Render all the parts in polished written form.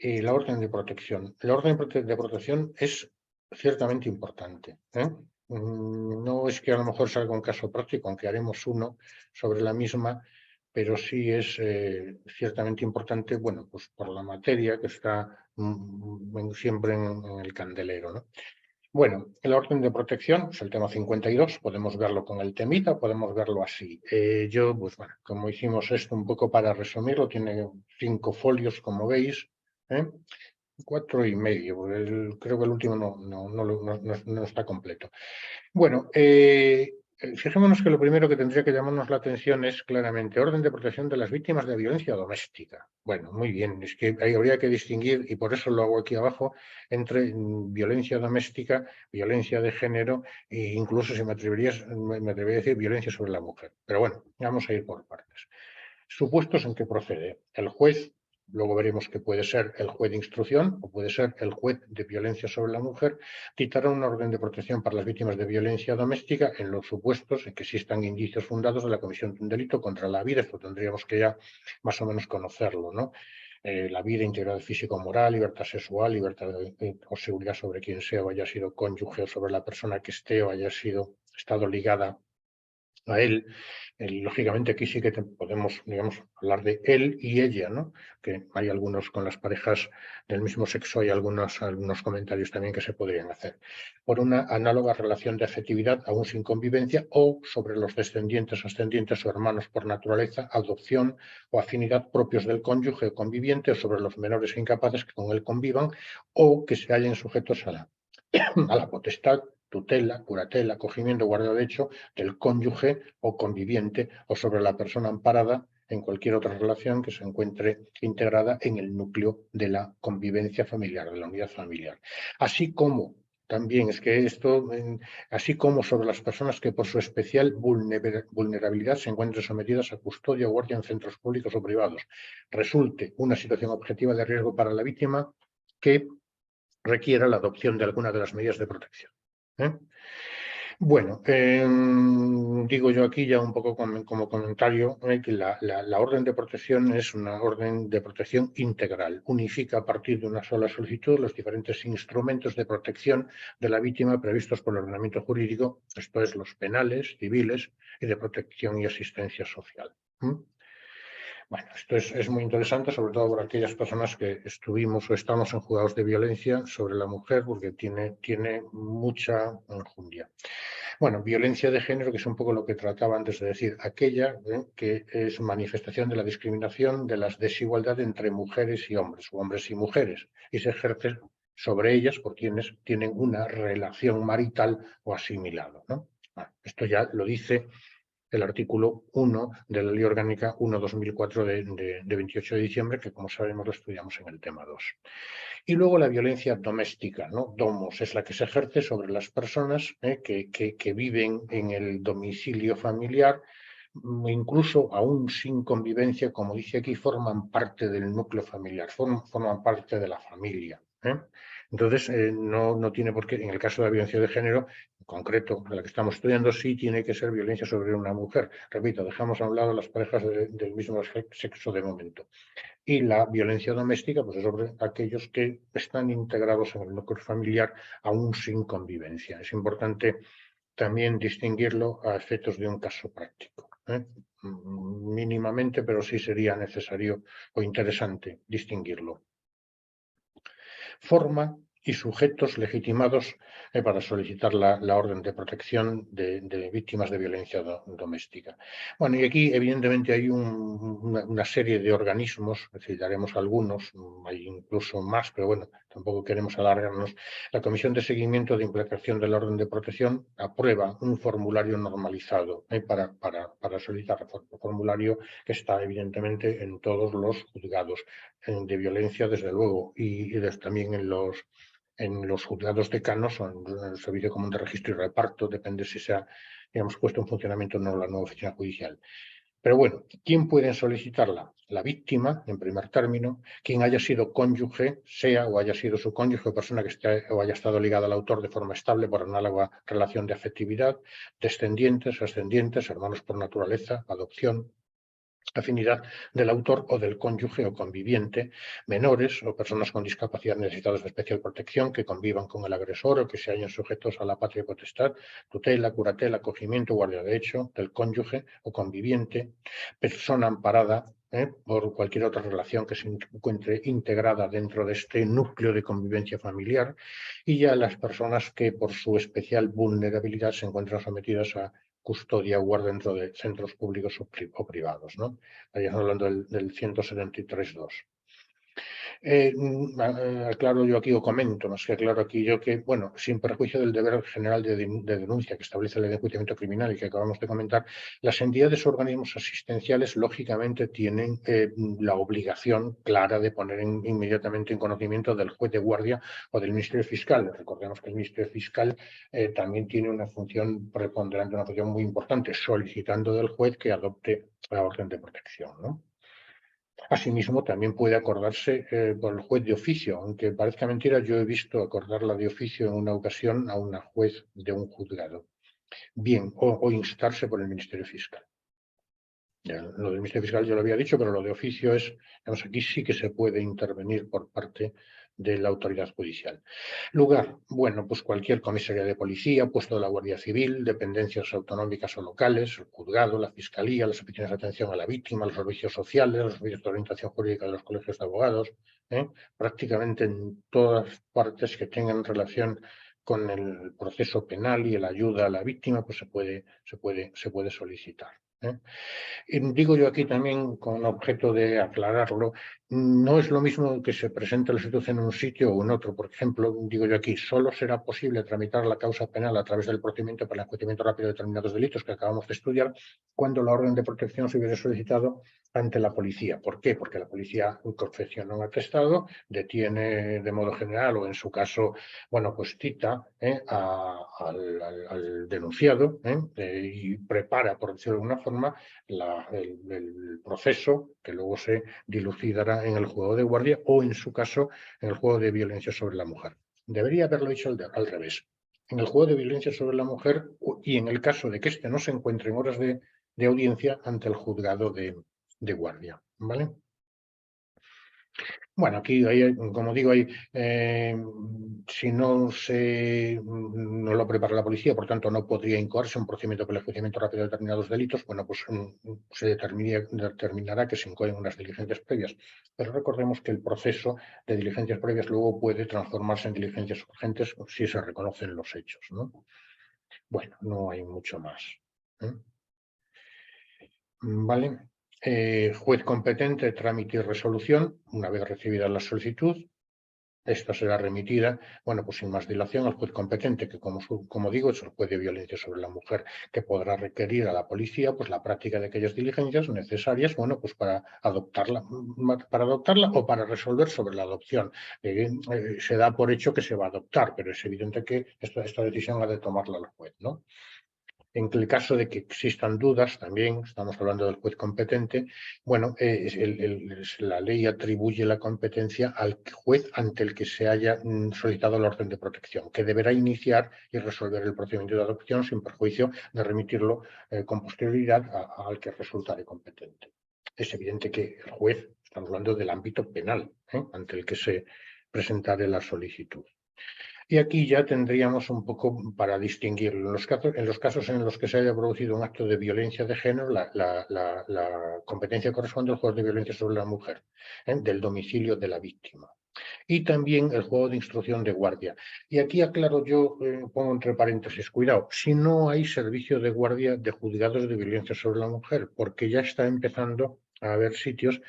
la orden de protección. La orden de protección es ciertamente importante, ¿eh? No es que a lo mejor salga un caso práctico, aunque haremos uno sobre la misma, pero sí es ciertamente importante, bueno, pues por la materia que está siempre en el candelero, ¿no? Bueno, el orden de protección es el tema 52, podemos verlo con el temita, podemos verlo así. Yo, pues bueno, como hicimos esto un poco para resumirlo, tiene 5 folios, como veis, ¿eh? 4,5, porque creo que el último no está completo. Bueno, fijémonos que lo primero que tendría que llamarnos la atención es claramente orden de protección de las víctimas de violencia doméstica. Bueno, muy bien, es que ahí habría que distinguir, y por eso lo hago aquí abajo, entre violencia doméstica, violencia de género e incluso, si me atrevería a decir, violencia sobre la mujer. Pero bueno, vamos a ir por partes. Supuestos en que procede el juez. Luego veremos que puede ser el juez de instrucción o puede ser el juez de violencia sobre la mujer, dictará una orden de protección para las víctimas de violencia doméstica en los supuestos en que existan indicios fundados de la comisión de un delito contra la vida. Esto tendríamos que ya más o menos conocerlo, ¿no? La vida, integridad físico-moral, libertad sexual, libertad o seguridad sobre quien sea o haya sido cónyuge o sobre la persona que esté o haya estado ligada a él. Lógicamente aquí sí que podemos, digamos, hablar de él y ella, ¿no? Que hay algunos con las parejas del mismo sexo, hay algunos comentarios también que se podrían hacer. Por una análoga relación de afectividad aún sin convivencia o sobre los descendientes, ascendientes o hermanos por naturaleza, adopción o afinidad propios del cónyuge o conviviente o sobre los menores incapaces que con él convivan o que se hallen sujetos a la potestad, tutela, curatela, acogimiento, guarda de hecho del cónyuge o conviviente o sobre la persona amparada en cualquier otra relación que se encuentre integrada en el núcleo de la convivencia familiar, de la unidad familiar. Así como también es que esto, así como sobre las personas que por su especial vulnerabilidad se encuentren sometidas a custodia o guardia en centros públicos o privados, resulte una situación objetiva de riesgo para la víctima que requiera la adopción de alguna de las medidas de protección. Bueno, digo yo aquí ya un poco como comentario que la orden de protección es una orden de protección integral. Unifica a partir de una sola solicitud los diferentes instrumentos de protección de la víctima previstos por el ordenamiento jurídico, esto es, los penales, civiles y de protección y asistencia social. Bueno, esto es muy interesante, sobre todo para aquellas personas que estuvimos o estamos en juzgados de violencia sobre la mujer, porque tiene mucha enjundia. Bueno, violencia de género, que es un poco lo que trataba antes de decir, aquella que es manifestación de la discriminación, de las desigualdades entre mujeres y hombres, o hombres y mujeres, y se ejerce sobre ellas por quienes tienen una relación marital o asimilado, ¿no? Bueno, esto ya lo dice el artículo 1 de la Ley Orgánica 1/2004 de 28 de diciembre, que como sabemos lo estudiamos en el tema 2. Y luego la violencia doméstica, ¿no? Domos es la que se ejerce sobre las personas que viven en el domicilio familiar, incluso aún sin convivencia, como dice aquí, forman parte del núcleo familiar, forman parte de la familia. Entonces, no tiene por qué, en el caso de la violencia de género, en concreto, de la que estamos estudiando, sí tiene que ser violencia sobre una mujer. Repito, dejamos a un lado las parejas del mismo sexo de momento. Y la violencia doméstica, pues es sobre aquellos que están integrados en el núcleo familiar aún sin convivencia. Es importante también distinguirlo a efectos de un caso práctico. Mínimamente, pero sí sería necesario o interesante distinguirlo. Forma y sujetos legitimados para solicitar la orden de protección de víctimas de violencia doméstica. Bueno, y aquí evidentemente hay una serie de organismos, citaremos algunos, hay incluso más, pero bueno, tampoco queremos alargarnos. La Comisión de Seguimiento de Implementación de la Orden de Protección aprueba un formulario normalizado para solicitar el formulario que está evidentemente en todos los juzgados de violencia, desde luego, y también en los juzgados decanos o en el Servicio Común de Registro y Reparto, depende si se ha, digamos, puesto en funcionamiento o no la nueva oficina judicial. Pero bueno, ¿quién puede solicitarla? La víctima, en primer término, quien haya sido cónyuge, sea o haya sido su cónyuge o persona que esté o haya estado ligada al autor de forma estable por análoga relación de afectividad, descendientes, ascendientes, hermanos por naturaleza, adopción, afinidad del autor o del cónyuge o conviviente, menores o personas con discapacidad necesitadas de especial protección que convivan con el agresor o que se hallen sujetos a la patria potestad, tutela, curatela, acogimiento, guardia de hecho del cónyuge o conviviente, persona amparada por cualquier otra relación que se encuentre integrada dentro de este núcleo de convivencia familiar, y ya las personas que por su especial vulnerabilidad se encuentran sometidas a custodia o guarda dentro de centros públicos o privados, ¿no? Ahí estamos hablando del 173.2. Aclaro yo aquí, o comento más que aclaro aquí yo que, bueno, sin perjuicio del deber general de denuncia que establece el enjuiciamiento criminal y que acabamos de comentar, las entidades o organismos asistenciales lógicamente tienen la obligación clara de poner inmediatamente en conocimiento del juez de guardia o del Ministerio Fiscal. Recordemos que el Ministerio Fiscal también tiene una función preponderante, una función muy importante, solicitando del juez que adopte la orden de protección, ¿no? Asimismo, también puede acordarse por el juez de oficio, aunque parezca mentira, yo he visto acordarla de oficio en una ocasión a una juez de un juzgado. Bien, o instarse por el Ministerio Fiscal. Ya, lo del Ministerio Fiscal yo lo había dicho, pero lo de oficio es, digamos, aquí sí que se puede intervenir por parte de la autoridad judicial. Lugar, bueno, pues cualquier comisaría de policía, puesto de la Guardia Civil, dependencias autonómicas o locales, el juzgado, la fiscalía, las oficinas de atención a la víctima, los servicios sociales, los servicios de orientación jurídica de los colegios de abogados, prácticamente en todas partes que tengan relación con el proceso penal y la ayuda a la víctima, pues se puede solicitar. Digo yo aquí también, con objeto de aclararlo, no es lo mismo que se presente la situación en un sitio o en otro. Por ejemplo, digo yo aquí, solo será posible tramitar la causa penal a través del procedimiento para el enjuiciamiento rápido de determinados delitos que acabamos de estudiar, cuando la orden de protección se hubiese solicitado ante la policía. ¿Por qué? Porque la policía confecciona un atestado, detiene de modo general o en su caso, bueno, pues cita al denunciado y prepara, por decirlo de alguna forma, el proceso que luego se dilucidará en el juego de guardia o, en su caso, en el juego de violencia sobre la mujer. Debería haberlo dicho al revés. En el juego de violencia sobre la mujer y en el caso de que éste no se encuentre en horas de audiencia ante el juzgado de guardia. ¿Vale? Bueno, aquí, como digo, si no lo prepara la policía, por tanto no podría incoarse un procedimiento para el enjuiciamiento rápido de determinados delitos, bueno, pues se determinará que se incoen unas diligencias previas. Pero recordemos que el proceso de diligencias previas luego puede transformarse en diligencias urgentes si se reconocen los hechos, ¿no? Bueno, no hay mucho más. ¿Vale? Juez competente, trámite y resolución. Una vez recibida la solicitud, esta será remitida, bueno, pues sin más dilación, al juez competente, que como digo, es el juez de violencia sobre la mujer, que podrá requerir a la policía pues la práctica de aquellas diligencias necesarias, bueno, pues para adoptarla o para resolver sobre la adopción. Se da por hecho que se va a adoptar, pero es evidente que esta decisión ha de tomarla el juez, ¿no? En el caso de que existan dudas, también estamos hablando del juez competente, bueno, la ley atribuye la competencia al juez ante el que se haya solicitado la orden de protección, que deberá iniciar y resolver el procedimiento de adopción sin perjuicio de remitirlo con posterioridad al que resultare competente. Es evidente que el juez, estamos hablando del ámbito penal, ante el que se presentare la solicitud. Y aquí ya tendríamos un poco para distinguir. En los casos en los que se haya producido un acto de violencia de género, la competencia corresponde al juez de violencia sobre la mujer, del domicilio de la víctima. Y también el juego de instrucción de guardia. Y aquí aclaro yo, pongo entre paréntesis, cuidado, si no hay servicio de guardia de juzgados de violencia sobre la mujer, porque ya está empezando a haber sitios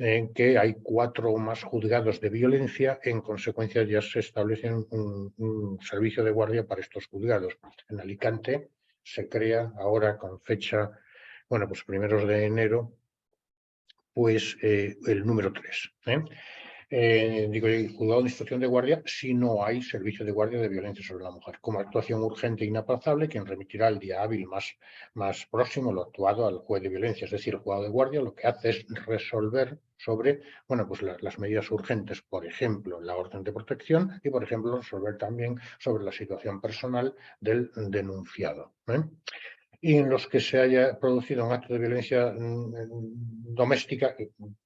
en que hay 4 o más juzgados de violencia, en consecuencia ya se establece un servicio de guardia para estos juzgados. En Alicante se crea ahora con fecha, bueno, pues primeros de enero, pues el número 3. Digo, el juzgado de instrucción de guardia si no hay servicio de guardia de violencia sobre la mujer. Como actuación urgente e inaplazable, quien remitirá el día hábil más próximo lo actuado al juez de violencia. Es decir, el juzgado de guardia lo que hace es resolver sobre, bueno, pues las medidas urgentes, por ejemplo, la orden de protección y, por ejemplo, resolver también sobre la situación personal del denunciado. y en los que se haya producido un acto de violencia doméstica,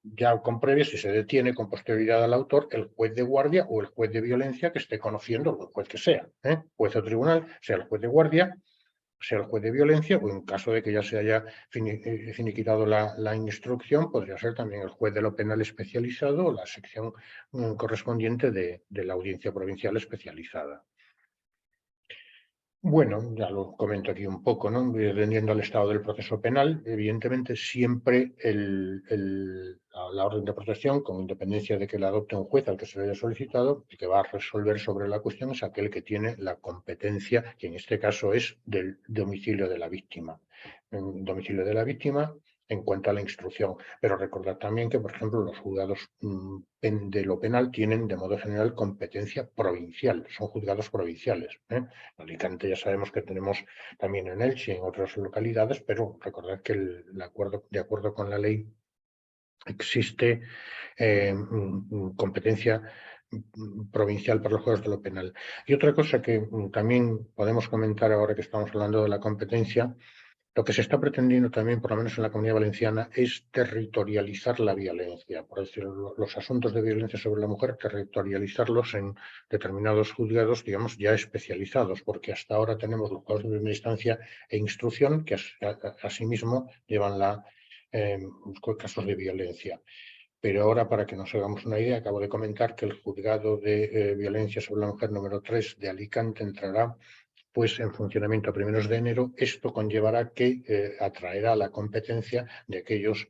ya con previa, si se detiene con posterioridad al autor, el juez de guardia o el juez de violencia que esté conociendo, el juez que sea, juez o tribunal, sea el juez de guardia, sea el juez de violencia, o en caso de que ya se haya finiquitado la instrucción, podría ser también el juez de lo penal especializado o la sección correspondiente de la audiencia provincial especializada. Bueno, ya lo comento aquí un poco, ¿no? Dependiendo del estado del proceso penal, evidentemente siempre la orden de protección, con independencia de que la adopte un juez al que se le haya solicitado, el que va a resolver sobre la cuestión es aquel que tiene la competencia, que en este caso es del domicilio de la víctima. En domicilio de la víctima, en cuanto a la instrucción. Pero recordad también que, por ejemplo, los juzgados de lo penal tienen de modo general competencia provincial, son juzgados provinciales. En Alicante ya sabemos que tenemos también en Elche y en otras localidades, pero recordad que de acuerdo con la ley existe competencia provincial para los juzgados de lo penal. Y otra cosa que también podemos comentar ahora que estamos hablando de la competencia, lo que se está pretendiendo también, por lo menos en la Comunidad Valenciana, es territorializar la violencia. Por decirlo, los asuntos de violencia sobre la mujer, territorializarlos en determinados juzgados, digamos, ya especializados, porque hasta ahora tenemos los juzgados de primera instancia e instrucción, que asimismo llevan casos de violencia. Pero ahora, para que nos hagamos una idea, acabo de comentar que el juzgado de violencia sobre la mujer número 3 de Alicante entrará pues en funcionamiento a primeros de enero. Esto conllevará que atraerá la competencia de aquellos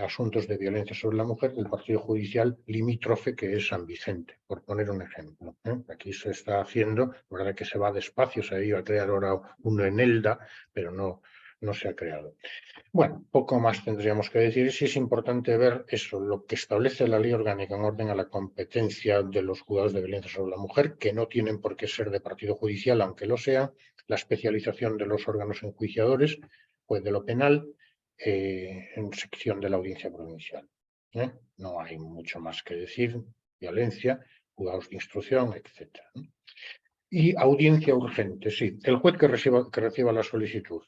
asuntos de violencia sobre la mujer del partido judicial limítrofe que es San Vicente, por poner un ejemplo. Aquí se está haciendo, la verdad que se va despacio, se iba a crear ahora uno en Elda, pero no se ha creado. Bueno, poco más tendríamos que decir. Sí es importante ver eso, lo que establece la ley orgánica en orden a la competencia de los juzgados de violencia sobre la mujer, que no tienen por qué ser de partido judicial, aunque lo sea, la especialización de los órganos enjuiciadores, pues de lo penal, en sección de la audiencia provincial. No hay mucho más que decir, violencia, juzgados de instrucción, etcétera. Y audiencia urgente, sí. El juez que reciba la solicitud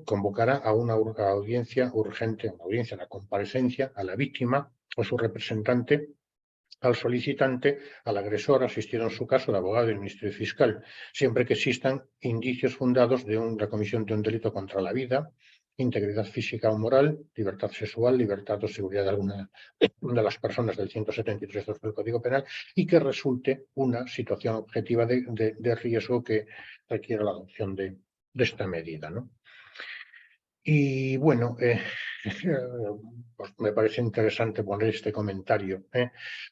convocará a una audiencia urgente, una audiencia, la comparecencia, a la víctima o su representante, al solicitante, al agresor, asistido en su caso el abogado y el Ministerio Fiscal, siempre que existan indicios fundados de la comisión de un delito contra la vida, integridad física o moral, libertad sexual, libertad o seguridad de alguna de las personas del 173 del Código Penal y que resulte una situación objetiva de riesgo que requiera la adopción de esta medida, ¿no? Y bueno, pues me parece interesante poner este comentario,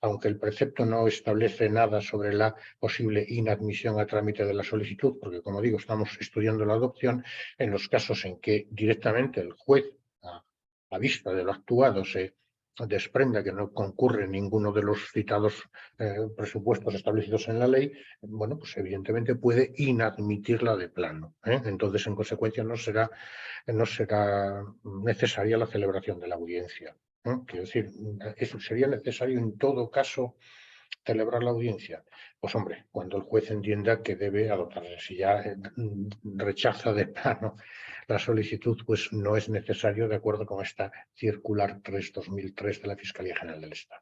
aunque el precepto no establece nada sobre la posible inadmisión a trámite de la solicitud, porque como digo, estamos estudiando la adopción, en los casos en que directamente el juez, a vista de lo actuado, se desprenda que no concurre ninguno de los citados presupuestos establecidos en la ley, bueno, pues evidentemente puede inadmitirla de plano. Entonces, en consecuencia, no será necesaria la celebración de la audiencia. Quiero decir, eso sería necesario en todo caso celebrar la audiencia. Pues hombre, cuando el juez entienda que debe adoptarse. Si ya rechaza de plano la solicitud, pues no es necesario de acuerdo con esta circular 3/2003 de la Fiscalía General del Estado.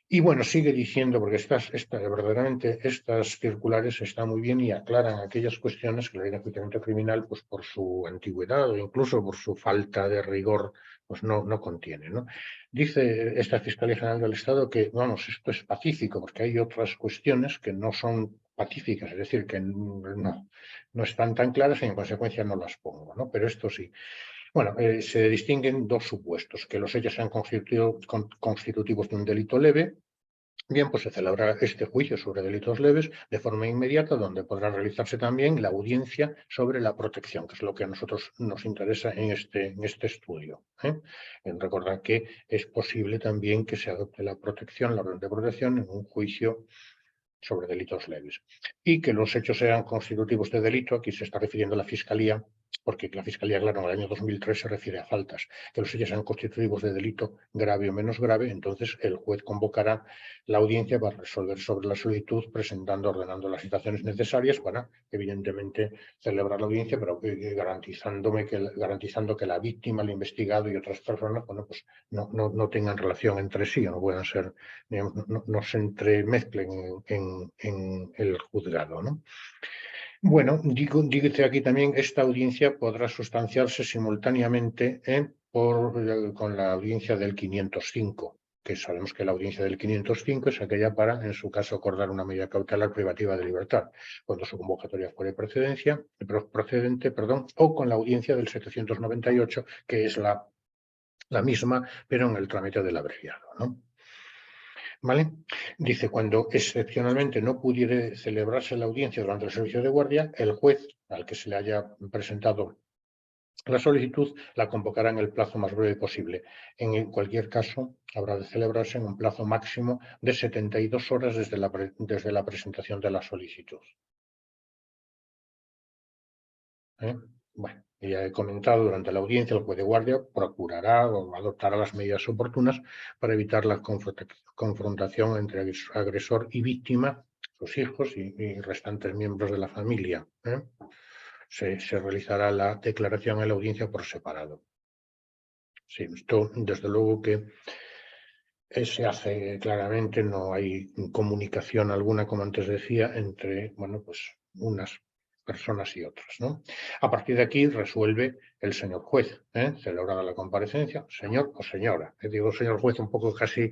Y bueno, sigue diciendo, porque verdaderamente estas circulares están muy bien y aclaran aquellas cuestiones que la ley de enjuiciamiento criminal, pues por su antigüedad o incluso por su falta de rigor, pues no contiene, ¿no? Dice esta Fiscalía General del Estado que, vamos, esto es pacífico, porque hay otras cuestiones que no son pacíficas, es decir, que no están tan claras y en consecuencia no las pongo, ¿no? Pero esto sí. Bueno, se distinguen dos supuestos, que los hechos sean constitutivos de un delito leve. Bien, pues se celebrará este juicio sobre delitos leves de forma inmediata, donde podrá realizarse también la audiencia sobre la protección, que es lo que a nosotros nos interesa en este estudio. Recordar que es posible también que se adopte la orden de protección en un juicio sobre delitos leves. Y que los hechos sean constitutivos de delito, aquí se está refiriendo a la Fiscalía porque la Fiscalía, claro, en el año 2003 se refiere a faltas, que los hechos sean constitutivos de delito grave o menos grave, entonces el juez convocará la audiencia para resolver sobre la solicitud, ordenando las situaciones necesarias para, evidentemente, celebrar la audiencia, pero garantizando que la víctima, el investigado y otras personas, bueno, pues no tengan relación entre sí, no puedan ser, digamos, no se entremezclen en el juzgado, ¿no? Bueno, dice aquí también, esta audiencia podrá sustanciarse simultáneamente con la audiencia del 505, que sabemos que la audiencia del 505 es aquella para, en su caso, acordar una medida cautelar privativa de libertad, cuando su convocatoria fuere procedente, o con la audiencia del 798, que es la misma, pero en el trámite del abreviado, ¿no? ¿Vale? Dice, cuando excepcionalmente no pudiere celebrarse la audiencia durante el servicio de guardia, el juez al que se le haya presentado la solicitud la convocará en el plazo más breve posible. En cualquier caso, habrá de celebrarse en un plazo máximo de 72 horas desde la presentación de la solicitud. Bueno, ya he comentado, durante la audiencia el juez de guardia procurará o adoptará las medidas oportunas para evitar la confrontación entre agresor y víctima, sus hijos y restantes miembros de la familia. Se realizará la declaración en la audiencia por separado. Sí, esto desde luego que se hace claramente, no hay comunicación alguna, como antes decía, entre, bueno, pues unas personas y otras, ¿no? A partir de aquí resuelve el señor juez, celebrada la comparecencia, señor o señora. Digo señor juez un poco casi,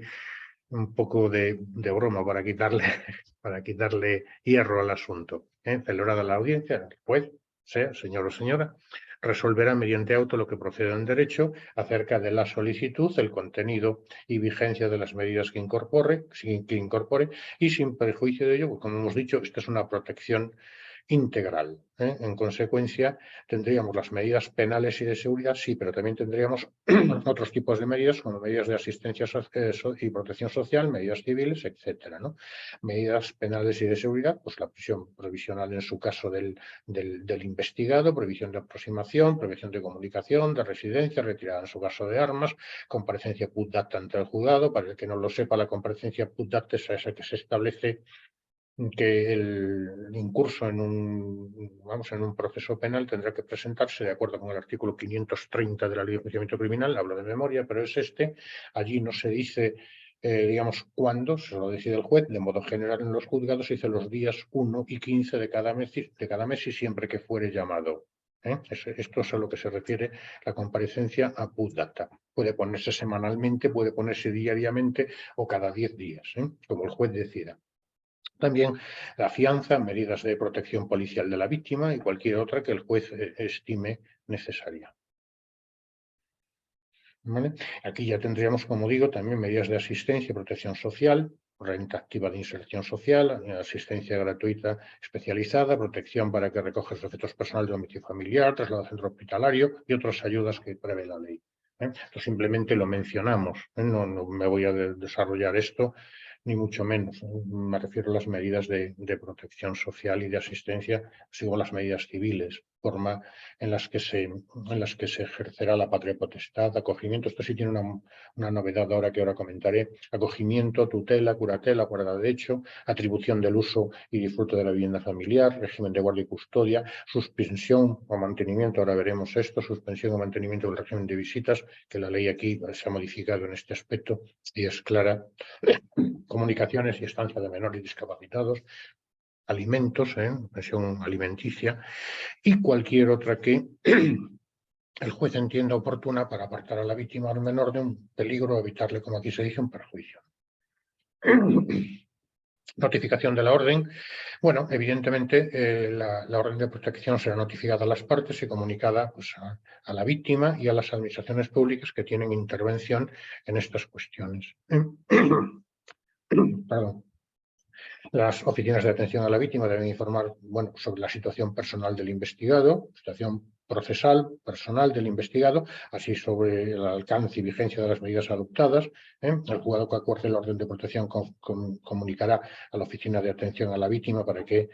un poco de broma para quitarle hierro al asunto. Celebrada la audiencia, el juez, sea señor o señora, resolverá mediante auto lo que proceda en derecho acerca de la solicitud, el contenido y vigencia de las medidas que incorpore y sin perjuicio de ello, pues, como hemos dicho, esta es una protección integral. En consecuencia, tendríamos las medidas penales y de seguridad, sí, pero también tendríamos otros tipos de medidas, como medidas de asistencia y protección social, medidas civiles, etcétera, ¿no? Medidas penales y de seguridad, pues la prisión provisional en su caso del investigado, prohibición de aproximación, prohibición de comunicación, de residencia, retirada en su caso de armas, comparecencia put dacta ante el juzgado. Para el que no lo sepa, la comparecencia put dacta es esa que se establece que el incurso en un proceso penal tendrá que presentarse de acuerdo con el artículo 530 de la Ley de Enjuiciamiento Criminal, hablo de memoria, pero es allí no se dice, digamos, cuándo, se lo decide el juez, de modo general en los juzgados se dice los días 1 y 15 de cada mes y siempre que fuere llamado. Esto es a lo que se refiere la comparecencia a put dacta. Puede ponerse semanalmente, puede ponerse diariamente o cada 10 días, como el juez decida. También la fianza, medidas de protección policial de la víctima y cualquier otra que el juez estime necesaria. ¿Vale? Aquí ya tendríamos, como digo, también medidas de asistencia y protección social, renta activa de inserción social, asistencia gratuita especializada, protección para que recoja los efectos personales de domicilio familiar, traslado al centro hospitalario y otras ayudas que prevé la ley. Esto simplemente lo mencionamos, no me voy a desarrollar esto, ni mucho menos. Me refiero a las medidas de protección social y de asistencia, así como las medidas civiles, forma en las que se ejercerá la patria potestad, acogimiento. Esto sí tiene una novedad ahora que ahora comentaré: acogimiento, tutela, curatela, guarda de hecho, atribución del uso y disfrute de la vivienda familiar, régimen de guardia y custodia, suspensión o mantenimiento, ahora veremos esto, suspensión o mantenimiento del régimen de visitas, que la ley aquí se ha modificado en este aspecto y es clara, comunicaciones y estancia de menores discapacitados, alimentos, pensión alimenticia y cualquier otra que el juez entienda oportuna para apartar a la víctima o al menor de un peligro o evitarle, como aquí se dice, un perjuicio. Notificación de la orden. Bueno, evidentemente la orden de protección será notificada a las partes y comunicada, pues, a la víctima y a las administraciones públicas que tienen intervención en estas cuestiones. Perdón. Las oficinas de atención a la víctima deben informar, bueno, sobre la situación personal del investigado, situación procesal, personal del investigado, así sobre el alcance y vigencia de las medidas adoptadas. El juzgado que acuerde el orden de protección comunicará a la Oficina de Atención a la Víctima para que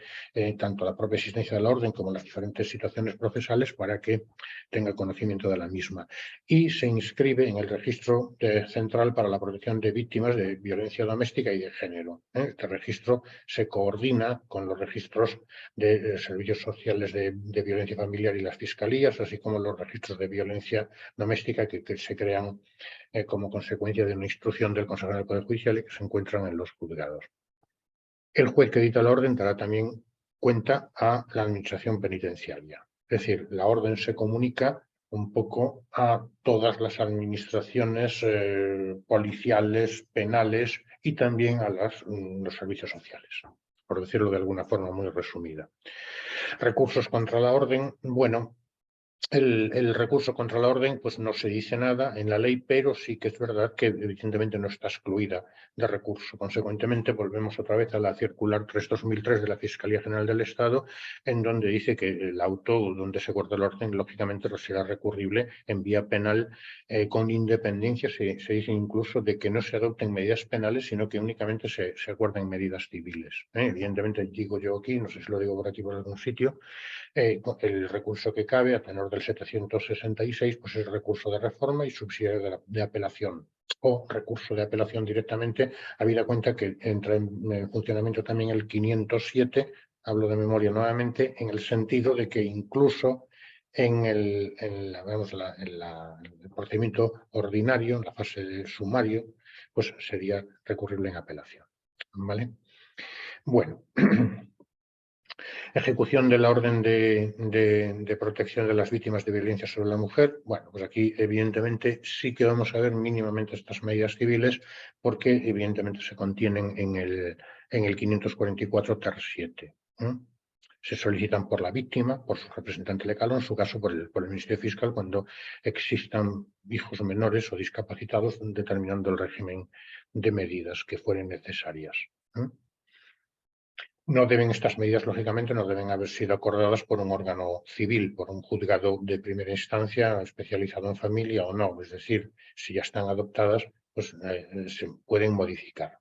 tanto la propia existencia de la orden como las diferentes situaciones procesales para que tenga conocimiento de la misma. Y se inscribe en el registro central para la protección de víctimas de violencia doméstica y de género. Este registro se coordina con los registros de servicios sociales de violencia familiar y las fiscalías, así como los registros de violencia doméstica que se crean como consecuencia de una instrucción del Consejo del Poder Judicial y que se encuentran en los juzgados. El juez que edita la orden dará también cuenta a la administración penitenciaria. Es decir, la orden se comunica un poco a todas las administraciones policiales, penales y también a los servicios sociales, por decirlo de alguna forma muy resumida. Recursos contra la orden, bueno, el recurso contra la orden pues no se dice nada en la ley, pero sí que es verdad que evidentemente no está excluida de recurso. Consecuentemente, volvemos otra vez a la circular 3/2003 de la Fiscalía General del Estado, en donde dice que el auto donde se corta la orden, lógicamente, será recurrible en vía penal con independencia. Se dice incluso de que no se adopten medidas penales, sino que únicamente se acuerden medidas civiles. Evidentemente, digo yo aquí, no sé si lo digo por aquí por algún sitio, el recurso que cabe a tenor del 766 pues es recurso de reforma y subsidiario de apelación o recurso de apelación directamente, habida cuenta que entra en funcionamiento también el 507, hablo de memoria nuevamente, en el sentido de que incluso en el procedimiento ordinario, en la fase de sumario, pues sería recurrible en apelación. ¿Vale? Bueno. Ejecución de la orden de protección de las víctimas de violencia sobre la mujer. Bueno, pues aquí evidentemente sí que vamos a ver mínimamente estas medidas civiles porque evidentemente se contienen en el 544 ter 7. Se solicitan por la víctima, por su representante legal o en su caso por el Ministerio Fiscal cuando existan hijos menores o discapacitados determinando el régimen de medidas que fueren necesarias. No deben estas medidas, lógicamente, no deben haber sido acordadas por un órgano civil, por un juzgado de primera instancia especializado en familia o no. Es decir, si ya están adoptadas, pues se pueden modificar.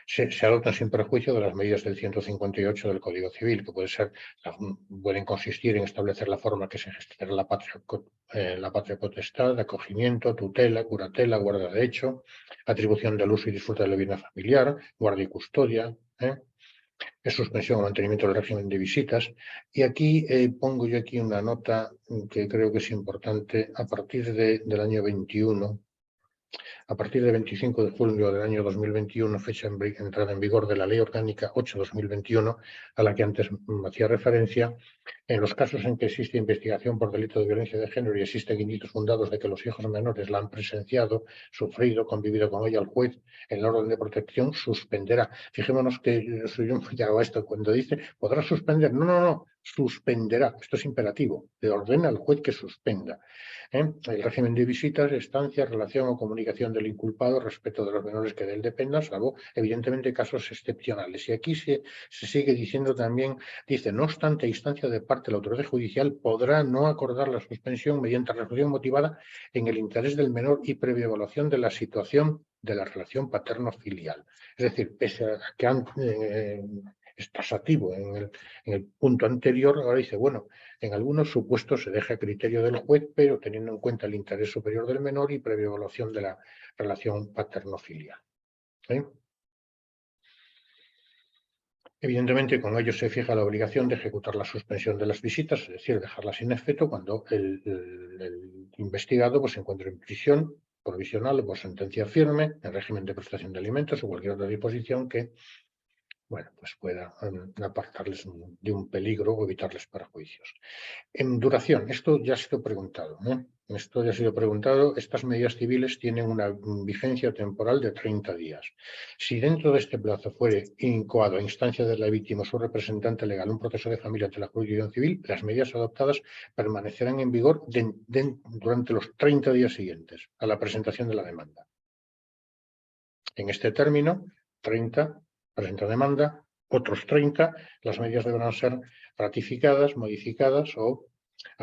Se adoptan sin perjuicio de las medidas del 158 del Código Civil, que pueden consistir en establecer la forma que se gestionará la patria potestad, acogimiento, tutela, curatela, guarda de hecho, atribución del uso y disfrute de la vida familiar, guarda y custodia, es suspensión o mantenimiento del régimen de visitas. Y aquí pongo yo aquí una nota que creo que es importante. A partir del año 21, a partir del 25 de julio del año 2021, fecha de entrada en vigor de la Ley Orgánica 8/2021, a la que antes hacía referencia, en los casos en que existe investigación por delito de violencia de género y existen indicios fundados de que los hijos menores la han presenciado, sufrido, convivido con ella, el juez, en la orden de protección, suspenderá. Fijémonos que soy un fallado a esto. Cuando dice podrá suspender, no, suspenderá. Esto es imperativo. Le ordena al juez que suspenda. El régimen de visitas, estancia, relación o comunicación del inculpado respecto de los menores que de él dependan, salvo evidentemente casos excepcionales. Y aquí se sigue diciendo también, dice, no obstante, a instancia de parte de la autoridad judicial podrá no acordar la suspensión mediante resolución motivada en el interés del menor y previa evaluación de la situación de la relación paterno-filial. Es decir, pese a que es tasativo en el punto anterior, ahora dice, bueno, en algunos supuestos se deja a criterio del juez, pero teniendo en cuenta el interés superior del menor y previa evaluación de la relación paterno-filial. Evidentemente, con ello se fija la obligación de ejecutar la suspensión de las visitas, es decir, dejarlas sin efecto cuando el investigado pues, se encuentre en prisión provisional o por sentencia firme, en régimen de prestación de alimentos o cualquier otra disposición que pues pueda apartarles de un peligro o evitarles perjuicios. En duración, esto ya ha sido preguntado. Esto ya ha sido preguntado. Estas medidas civiles tienen una vigencia temporal de 30 días. Si dentro de este plazo fuere incoado a instancia de la víctima o su representante legal un proceso de familia ante la jurisdicción civil, las medidas adoptadas permanecerán en vigor durante los 30 días siguientes a la presentación de la demanda. En este término, 30, presenta demanda, otros 30, las medidas deberán ser ratificadas, modificadas o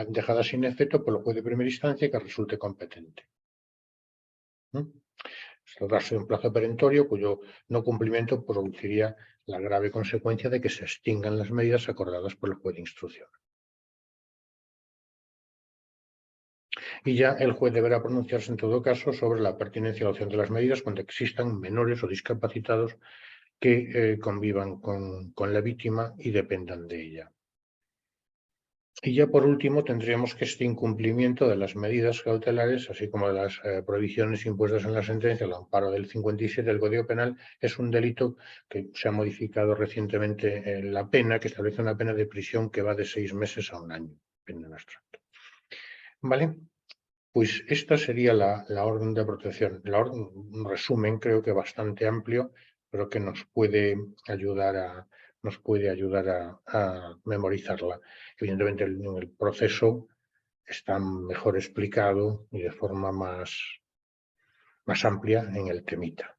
dejada sin efecto por el juez de primera instancia que resulte competente. Tratarse de un plazo perentorio cuyo no cumplimiento produciría la grave consecuencia de que se extingan las medidas acordadas por el juez de instrucción. Y ya el juez deberá pronunciarse en todo caso sobre la pertinencia y la opción de las medidas cuando existan menores o discapacitados que convivan con la víctima y dependan de ella. Y ya por último tendríamos que este incumplimiento de las medidas cautelares, así como de las prohibiciones impuestas en la sentencia al amparo del 57 del Código Penal, es un delito que se ha modificado recientemente en la pena, que establece una pena de prisión que va de 6 meses a 1 año, pena en abstracto. ¿Vale? Pues esta sería la orden de protección. Un resumen creo que bastante amplio, pero que nos puede ayudar a memorizarla. Evidentemente el proceso está mejor explicado y de forma más amplia en el temita.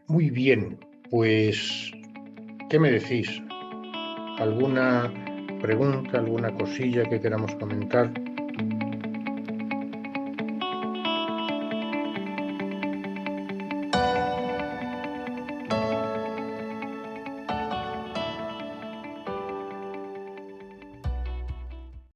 Muy bien, pues, ¿qué me decís? ¿Alguna pregunta, alguna cosilla que queramos comentar?